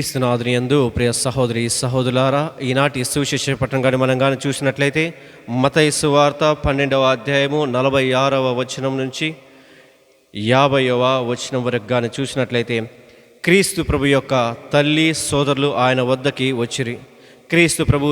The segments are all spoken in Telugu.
క్రీస్తునాథుని యందు ప్రియ సహోదరి సహోదరులారా, ఈనాటి సువిశేష పట్టణం కానీ మనం కానీ చూసినట్లయితే మత్తయి సువార్త 12వ అధ్యాయము 46వ వచనం నుంచి 50వ వచనం వరకు కానీ చూసినట్లయితే క్రీస్తు ప్రభు యొక్క తల్లి సోదరులు ఆయన వద్దకి వచ్చిరి. క్రీస్తు ప్రభు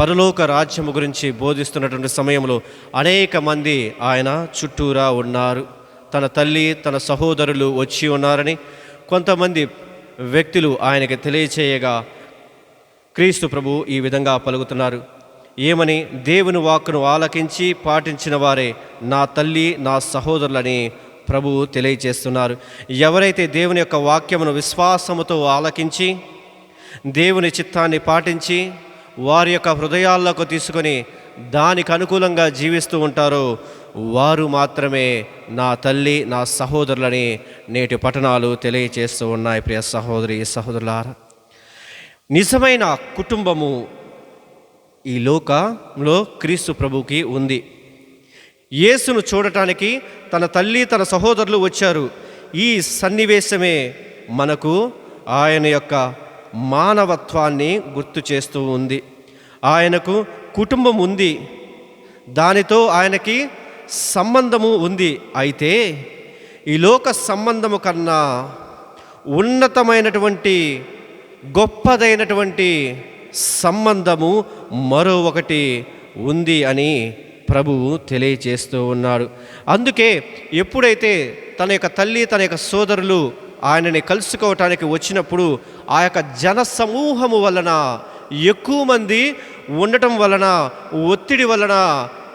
పరలోక రాజ్యము గురించి బోధిస్తున్నటువంటి సమయంలో అనేక మంది ఆయన చుట్టూరా ఉన్నారు. తన తల్లి తన సహోదరులు వచ్చి ఉన్నారని కొంతమంది వ్యక్తులు ఆయనకి తెలియచేయగా క్రీస్తు ప్రభు ఈ విధంగా పలుకుతున్నారు. ఏమని? దేవుని వాక్కును ఆలకించి పాటించిన వారే నా తల్లి నా సహోదరులని ప్రభువు తెలియచేస్తున్నారు. ఎవరైతే దేవుని యొక్క వాక్యమును విశ్వాసముతో ఆలకించి దేవుని చిత్తాన్ని పాటించి వారి యొక్క హృదయాల్లోకి తీసుకొని దానికి అనుకూలంగా జీవిస్తూ ఉంటారో వారు మాత్రమే నా తల్లి నా సహోదరులని నేటి పట్టణాలు తెలియచేస్తూ ఉన్నాయి. ప్రియ సహోదరి సహోదరులారా, నిజమైన కుటుంబము ఈ లోకంలో క్రీస్తు ప్రభువుకి ఉంది. యేసును చూడటానికి తన తల్లి తన సహోదరులు వచ్చారు. ఈ సన్నివేశమే మనకు ఆయన యొక్క మానవత్వాన్ని గుర్తు చేస్తూ ఉంది. ఆయనకు కుటుంబం ఉంది, దానితో ఆయనకి సంబంధము ఉంది. అయితే ఈ లోక సంబంధము కన్నా ఉన్నతమైనటువంటి గొప్పదైనటువంటి సంబంధము మరో ఒకటి ఉంది అని ప్రభువు తెలియజేస్తూ ఉన్నాడు. అందుకే ఎప్పుడైతే తన యొక్క తల్లి తన యొక్క సోదరులు ఆయనని కలుసుకోవటానికి వచ్చినప్పుడు ఆ యొక్క జన సమూహము వలన ఎక్కువ మంది ఉండటం వలన ఒత్తిడి వలన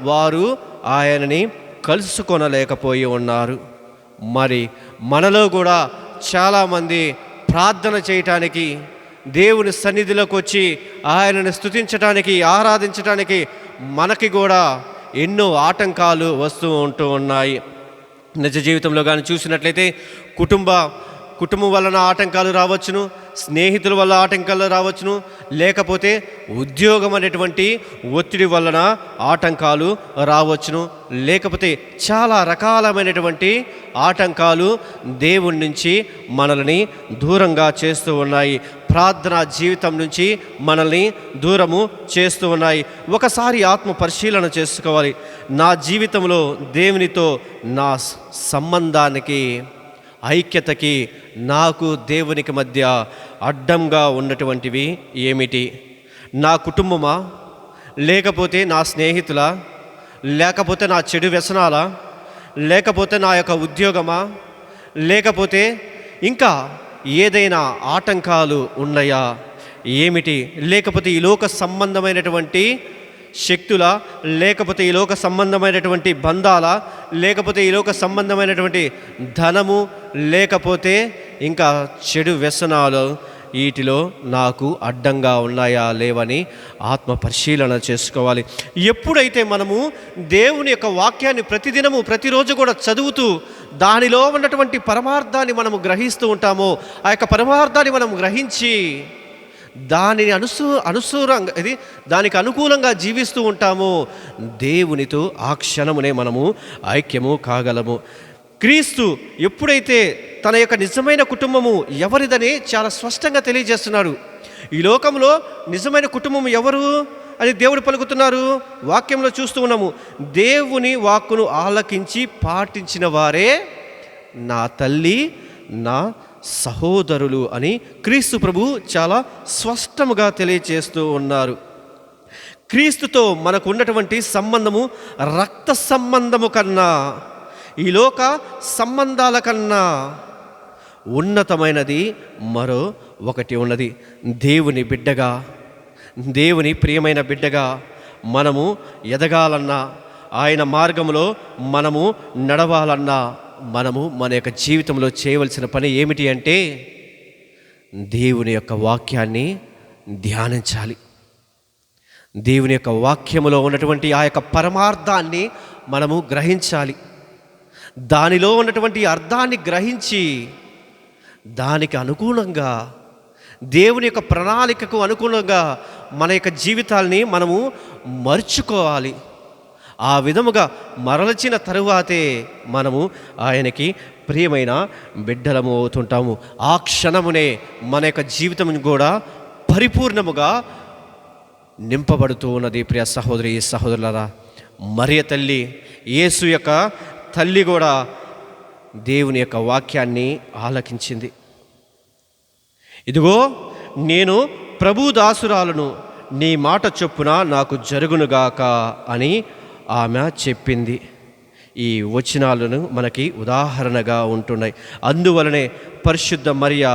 వారు ఆయనని కలుసుకొనలేకపోయి ఉన్నారు. మరి మనలో కూడా చాలామంది ప్రార్థన చేయటానికి దేవుని సన్నిధిలోకి వచ్చి ఆయనని స్తుతించడానికి ఆరాధించడానికి మనకి కూడా ఎన్నో ఆటంకాలు వస్తూ ఉంటూ ఉన్నాయి. నిజ జీవితంలో కానీ చూసినట్లయితే కుటుంబం వలన ఆటంకాలు రావచ్చును, స్నేహితుల వల్ల ఆటంకాలు రావచ్చును, లేకపోతే ఉద్యోగం అనేటువంటి ఒత్తిడి వలన ఆటంకాలు రావచ్చును, లేకపోతే చాలా రకాలమైనటువంటి ఆటంకాలు దేవుడి నుంచి మనల్ని దూరంగా చేస్తూ ఉన్నాయి. ప్రార్థనా జీవితం నుంచి మనల్ని దూరము చేస్తూ ఉన్నాయి. ఒకసారి ఆత్మ పరిశీలన చేసుకోవాలి. నా జీవితంలో దేవునితో నా సంబంధానికి ఐక్యతకి నాకు దేవునికి మధ్య అడ్డంగా ఉన్నటువంటివి ఏమిటి? నా కుటుంబమా, లేకపోతే నా స్నేహితులా, లేకపోతే నా చెడు వ్యసనాలా, లేకపోతే నా యొక్క ఉద్యోగమా, లేకపోతే ఇంకా ఏదైనా ఆటంకాలు ఉన్నాయా ఏమిటి? లేకపోతే ఈ లోక సంబంధమైనటువంటి శక్తుల, లేకపోతే ఈ లోక సంబంధమైనటువంటి బంధాల, లేకపోతే ఈ లోక సంబంధమైనటువంటి ధనము, లేకపోతే ఇంకా చెడు వ్యసనాలు, వీటిలో నాకు అడ్డంగా ఉన్నాయా లేవని ఆత్మ పరిశీలన చేసుకోవాలి. ఎప్పుడైతే మనము దేవుని యొక్క వాక్యాన్ని ప్రతిదినము ప్రతిరోజు కూడా చదువుతూ దానిలో ఉన్నటువంటి పరమార్థాన్ని మనము గ్రహిస్తూ ఉంటామో, ఆ యొక్క పరమార్థాన్ని మనం గ్రహించి దానిని దానికి అనుకూలంగా జీవిస్తూ ఉంటాము, దేవునితో ఆ క్షణమునే మనము ఐక్యము కాగలము. క్రీస్తు ఎప్పుడైతే తన యొక్క నిజమైన కుటుంబము ఎవరిదని చాలా స్పష్టంగా తెలియజేస్తున్నాడు. ఈ లోకంలో నిజమైన కుటుంబం ఎవరు అని దేవుడు పలుకుతున్నారు. వాక్యంలో చూస్తూ ఉన్నాము, దేవుని వాక్కును ఆలకించి పాటించిన వారే నా తల్లి నా సహోదరులు అని క్రీస్తు ప్రభు చాలా స్పష్టముగా తెలియజేస్తూ ఉన్నారు. క్రీస్తుతో మనకు ఉన్నటువంటి సంబంధము రక్త సంబంధము కన్నా, ఈ లోక సంబంధాల కన్నా ఉన్నతమైనది మరో ఒకటి ఉన్నది. దేవుని బిడ్డగా, దేవుని ప్రియమైన బిడ్డగా మనము ఎదగాలన్నా, ఆయన మార్గంలో మనము నడవాలన్నా మనము మన యొక్క జీవితంలో చేయవలసిన పని ఏమిటి అంటే దేవుని యొక్క వాక్యాన్ని ధ్యానించాలి. దేవుని యొక్క వాక్యములో ఉన్నటువంటి ఆ యొక్క పరమార్థాన్ని మనము గ్రహించాలి. దానిలో ఉన్నటువంటి అర్థాన్ని గ్రహించి దానికి అనుకూలంగా, దేవుని యొక్క ప్రణాళికకు అనుకూలంగా మన యొక్క జీవితాల్ని మనము మర్చుకోవాలి. ఆ విధముగా మరల్చిన తరువాతే మనము ఆయనకి ప్రియమైన బిడ్డలము అవుతుంటాము. ఆ క్షణమునే మన యొక్క జీవితం కూడా పరిపూర్ణముగా నింపబడుతూ ఉన్నది. ప్రియ సహోదరి సహోదరులారా, మరియ తల్లి, యేసు యొక్క తల్లి కూడా దేవుని యొక్క వాక్యాన్ని ఆలకించింది. ఇదిగో నేను ప్రభు దాసురాలను, నీ మాట చొప్పున నాకు జరుగునుగాక అని ఆమె చెప్పింది. ఈ వచనాలను మనకి ఉదాహరణగా ఉంటున్నాయి. అందువలనే పరిశుద్ధ మరియ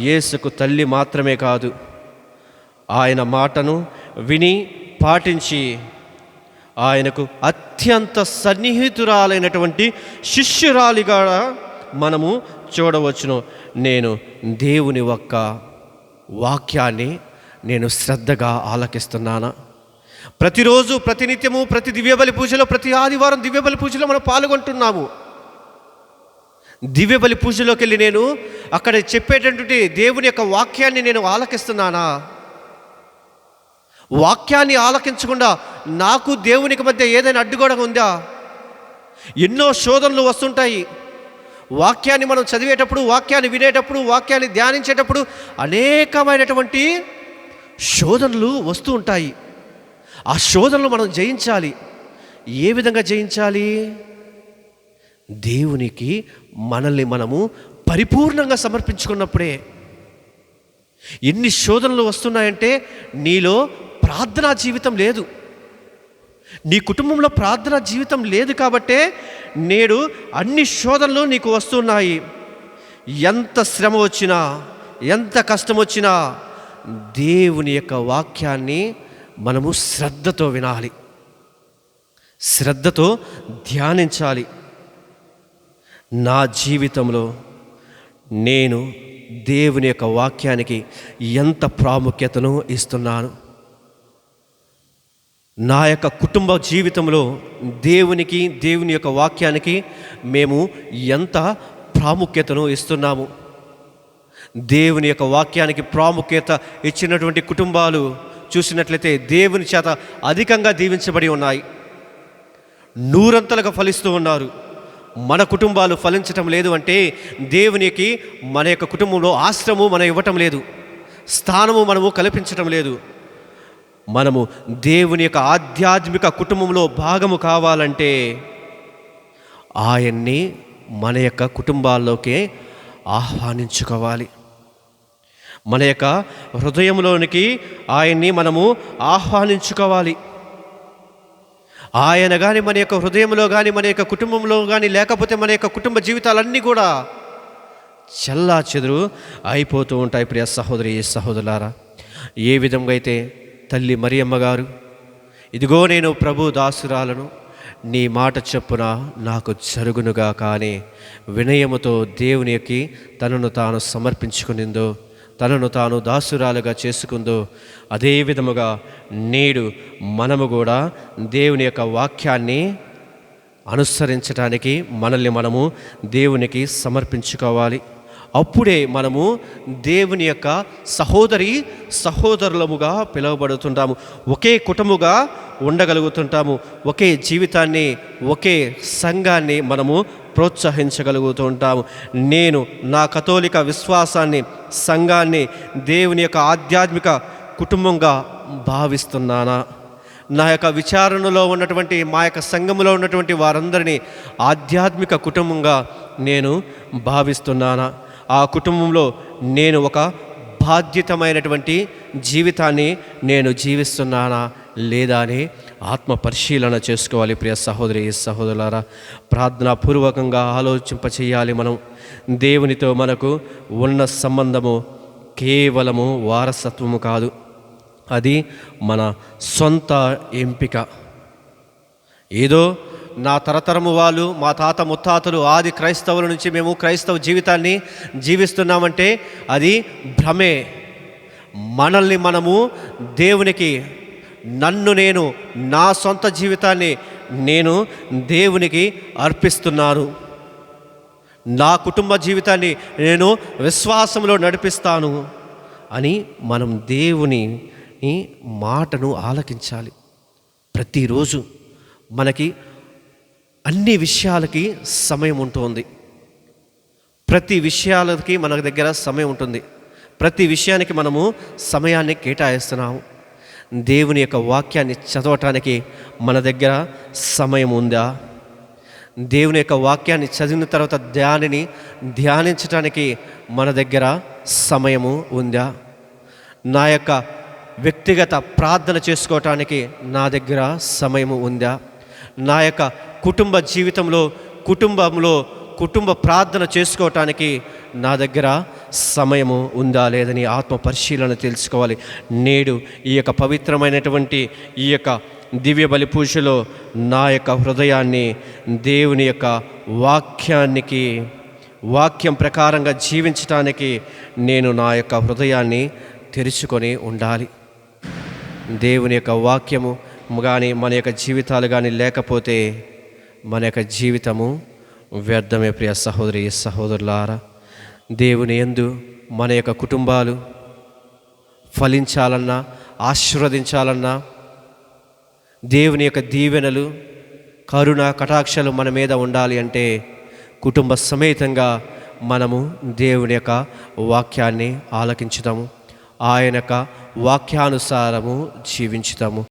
యేసుకు తల్లి మాత్రమే కాదు, ఆయన మాటను విని పాటించి ఆయనకు అత్యంత సన్నిహితురాలైనటువంటి శిష్యురాలిగా మనము చూడవచ్చును. నేను దేవుని యొక్క వాక్యాన్ని నేను శ్రద్ధగా ఆలకిస్తున్నాను. ప్రతిరోజు, ప్రతినిత్యము, ప్రతి దివ్యబలి పూజలో, ప్రతి ఆదివారం దివ్యబలి పూజలో మనం పాల్గొంటున్నాము. దివ్యబలి పూజలోకి వెళ్ళి నేను అక్కడ చెప్పేటటువంటి దేవుని యొక్క వాక్యాన్ని నేను ఆలకిస్తున్నానా? వాక్యాన్ని ఆలకించకుండా నాకు దేవునికి మధ్య ఏదైనా అడ్డుగోడ ఉందా? ఎన్నో శోధనలు వస్తుంటాయి. వాక్యాన్ని మనం చదివేటప్పుడు, వాక్యాన్ని వినేటప్పుడు, వాక్యాన్ని ధ్యానించేటప్పుడు అనేకమైనటువంటి శోధనలు వస్తూ ఉంటాయి. ఆ శోధనలు మనం జయించాలి. ఏ విధంగా జయించాలి? దేవునికి మనల్ని మనము పరిపూర్ణంగా సమర్పించుకున్నప్పుడే. ఎన్ని శోధనలు వస్తున్నాయంటే నీలో ప్రార్థనా జీవితం లేదు, నీ కుటుంబంలో ప్రార్థనా జీవితం లేదు కాబట్టే నేడు అన్ని శోధనలు నీకు వస్తున్నాయి. ఎంత శ్రమ వచ్చినా, ఎంత కష్టం వచ్చినా దేవుని యొక్క వాక్యాన్ని మనము శ్రద్ధతో వినాలి, శ్రద్ధతో ధ్యానించాలి. నా జీవితంలో నేను దేవుని యొక్క వాక్యానికి ఎంత ప్రాముఖ్యతను ఇస్తున్నాను? నా యొక్క కుటుంబ జీవితంలో దేవునికి, దేవుని యొక్క వాక్యానికి మేము ఎంత ప్రాముఖ్యతను ఇస్తున్నాము? దేవుని యొక్క వాక్యానికి ప్రాముఖ్యత ఇచ్చినటువంటి కుటుంబాలు చూసినట్లయితే దేవుని చేత అధికంగా దీవించబడి ఉన్నాయి, నూరంతలుగా ఫలిస్తూ ఉన్నారు. మన కుటుంబాలు ఫలించటం లేదు అంటే దేవునికి మన యొక్క కుటుంబంలో ఆశ్రము మనం ఇవ్వటం లేదు, స్థానము మనము కల్పించటం లేదు. మనము దేవుని యొక్క ఆధ్యాత్మిక కుటుంబంలో భాగము కావాలంటే ఆయన్ని మన యొక్క కుటుంబాల్లోకే ఆహ్వానించుకోవాలి. మన యొక్క హృదయంలోనికి ఆయన్ని మనము ఆహ్వానించుకోవాలి. ఆయన కానీ మన యొక్క హృదయంలో కానీ, మన యొక్క కుటుంబంలో కానీ లేకపోతే మన యొక్క కుటుంబ జీవితాలన్నీ కూడా చెల్లా చెదురు అయిపోతూ ఉంటాయి. ప్రియ సహోదరి సహోదరులారా, ఏ విధంగా అయితే తల్లి మరియమ్మ గారు, ఇదిగో నేను ప్రభు దాసురాలను, నీ మాట చొప్పున నాకు జరుగునుగా కానీ వినయముతో దేవునికి తనను తాను సమర్పించుకునిందో, తనను తాను దాసురాలుగా చేసుకుందో, అదే విధముగా నేడు మనము కూడా దేవుని యొక్క వాక్యాన్ని అనుసరించడానికి మనల్ని మనము దేవునికి సమర్పించుకోవాలి. అప్పుడే మనము దేవుని యొక్క సహోదరి సహోదరులముగా పిలువబడుతుంటాము, ఒకే కుటుంబముగా ఉండగలుగుతుంటాము, ఒకే జీవితాన్ని, ఒకే సంఘాన్ని మనము ప్రోత్సహించగలుగుతూ ఉంటాము. నేను నా కథోలిక విశ్వాసాన్ని, సంఘాన్ని దేవుని యొక్క ఆధ్యాత్మిక కుటుంబంగా భావిస్తున్నానా? నా యొక్క విచారణలో ఉన్నటువంటి మా యొక్క సంఘములో ఉన్నటువంటి వారందరినీ ఆధ్యాత్మిక కుటుంబంగా నేను భావిస్తున్నానా? ఆ కుటుంబంలో నేను ఒక బాధ్యతమైనటువంటి జీవితాన్ని నేను జీవిస్తున్నానా లేదా అని ఆత్మ పరిశీలన చేసుకోవాలి. ప్రియ సహోదరి సహోదరులారా, ప్రార్థనాపూర్వకంగా ఆలోచింపచేయాలి. మనం దేవునితో మనకు ఉన్న సంబంధము కేవలము వారసత్వము కాదు, అది మన సొంత ఎంపిక. ఏదో నా తరతరము వాళ్ళు, మా తాత ముత్తాతలు ఆది క్రైస్తవుల నుంచి మేము క్రైస్తవ జీవితాన్ని జీవిస్తున్నామంటే అది భ్రమే. మనల్ని మనము దేవునికి, నన్ను నేను, నా సొంత జీవితాన్ని నేను దేవునికి అర్పిస్తున్నాను, నా కుటుంబ జీవితాన్ని నేను విశ్వాసంలో నడిపిస్తాను అని మనం దేవుని మాటను ఆలకించాలి. ప్రతిరోజు మనకి అన్ని విషయాలకి సమయం ఉంటుంది. ప్రతి విషయాలకి మన దగ్గర సమయం ఉంటుంది. ప్రతి విషయానికి మనము సమయాన్ని కేటాయిస్తున్నాము. దేవుని యొక్క వాక్యాన్ని చదవటానికి మన దగ్గర సమయం ఉందా? దేవుని యొక్క వాక్యాన్ని చదివిన తర్వాత దానిని ధ్యానించటానికి మన దగ్గర సమయము ఉందా? నా యొక్క వ్యక్తిగత ప్రార్థన చేసుకోవటానికి నా దగ్గర సమయము ఉందా? నా యొక్క కుటుంబ ప్రార్థన చేసుకోవటానికి నా దగ్గర సమయము ఉందా లేదని ఆత్మ పరిశీలన తెలుసుకోవాలి. నేడు ఈ యొక్క పవిత్రమైనటువంటి ఈ యొక్క దివ్య బలి పూజలో నా యొక్క హృదయాన్ని దేవుని యొక్క వాక్యం ప్రకారంగా జీవించటానికి నేను నా యొక్క హృదయాన్ని తెరుచుకొని ఉండాలి. దేవుని యొక్క వాక్యము కానీ మన యొక్క జీవితాలు కానీ లేకపోతే మన యొక్క జీవితము వ్యర్థమే. ప్రియ సహోదరి సహోదరులారా, దేవుని యందు మన యొక్క కుటుంబాలు ఫలించాలన్నా, ఆశీర్వదించాలన్నా, దేవుని యొక్క దీవెనలు, కరుణ, కటాక్షలు మన మీద ఉండాలి అంటే కుటుంబ సమేతంగా మనము దేవుని యొక్క వాక్యాన్ని ఆలకించుతాము, ఆయన యొక్క వాక్యానుసారము జీవించుతాము.